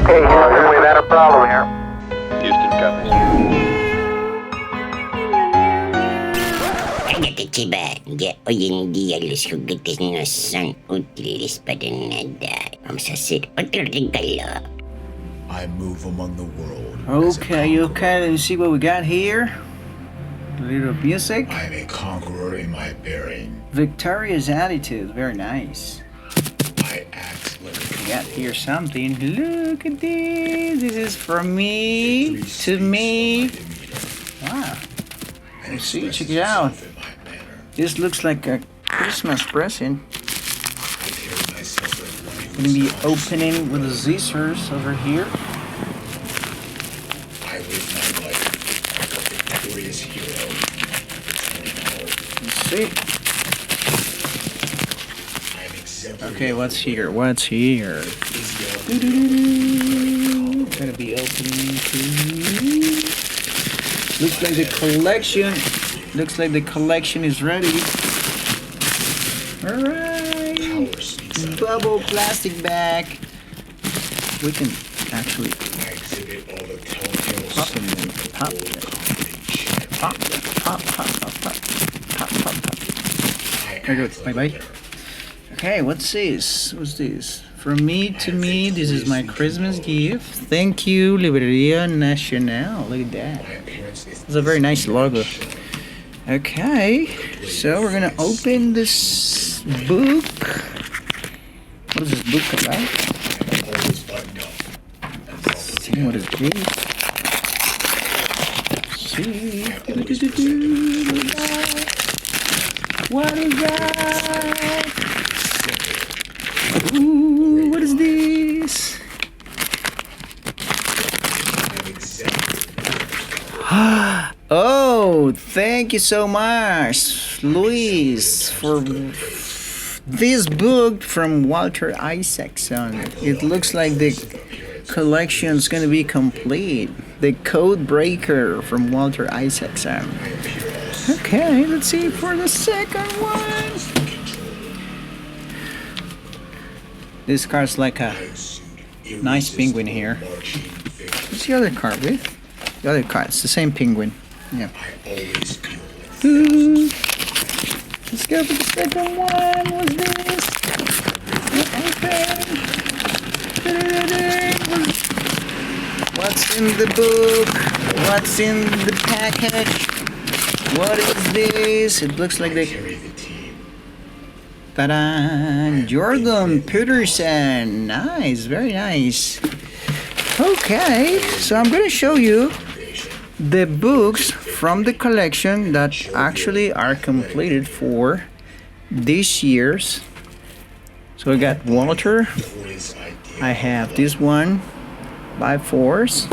Okay, Houston, we've had a problem here. Houston copies. Cállate, chiva. Ya hoy en día los juguetes no son útiles para nada. Vamos a hacer otro regalo. I move among the world. Okay, let me see what we got here. A little music. I'm a conqueror in my bearing. Victorious attitude, very nice. I act like a We got here something. Look at this. This is from me to me. Wow. and See, expresses check it out. itself in my manner. This looks like a Christmas present. I carry myself as one who Gonna be is conscious opening of with the the scissors over here. I live my life like a victorious hero. Let's see. I am exemplary. Okay, what's here? What's here? Gonna be opening to. Looks like the collection. Looks like the collection is ready. Alright. Power speaks out of Bubble me. plastic bag. We can actually I exhibit all the telltale pop signs them in. of Pop, confident pop, champion. pop, pop, pop, pop, pop, pop, pop. I Very good. act Bye like bye. a winner. Okay, what's this? What's this? From me to me, this is my Christmas gift. Thank you, Librería Nacional. Look at that. My appearance is It's a very nice logo. Okay, so we're gonna open this book. What is this book about? always buttoned up. and well See what is this? See. What is that? Ooh, what is this? I'm exemplary. Oh, thank you so much, Luis, for this book from Walter Isaacson. It looks like the collection is going to be complete. The Code Breaker from Walter Isaacson. Okay, let's see for the second one. This card's like a nice penguin here. What's the other card with? The other card, it's the same penguin. Yeah. I always feel Ooh. Let's go for the second one. What's this? Okay. What's in the book? What's in the package? What is this? It looks like the carry the team. ta-da! Jordan Peterson. Nice, very nice. Okay, so I'm gonna show you the books from the collection that actually are completed for this year's. So I got Walter. Victorious idea I have this one by Force.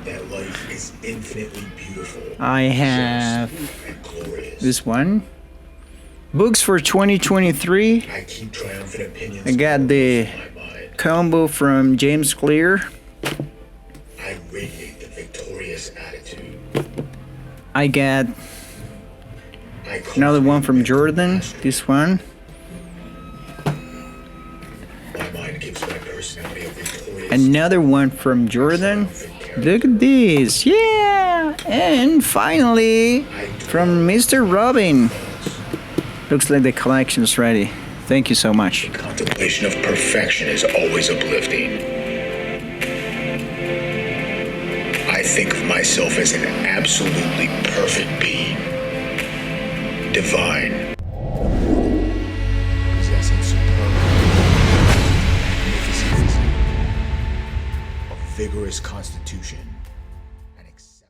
that life is infinitely beautiful. I have And glorious. this one. Books for 2023. I keep triumphant opinions. I got the in my mind. combo from James Clear. I radiate the victorious attitude. I got I another one from Jordan. This one. My mind gives my personality a victorious. Another one from Jordan. Look at this. Yeah. And finally, from Mr. Robin. Looks like the collection's ready. Thank you so much. Contemplation of perfection is always uplifting. I think of myself as an absolutely perfect being. Divine. Possessing superb magnificence. A vigorous constitution.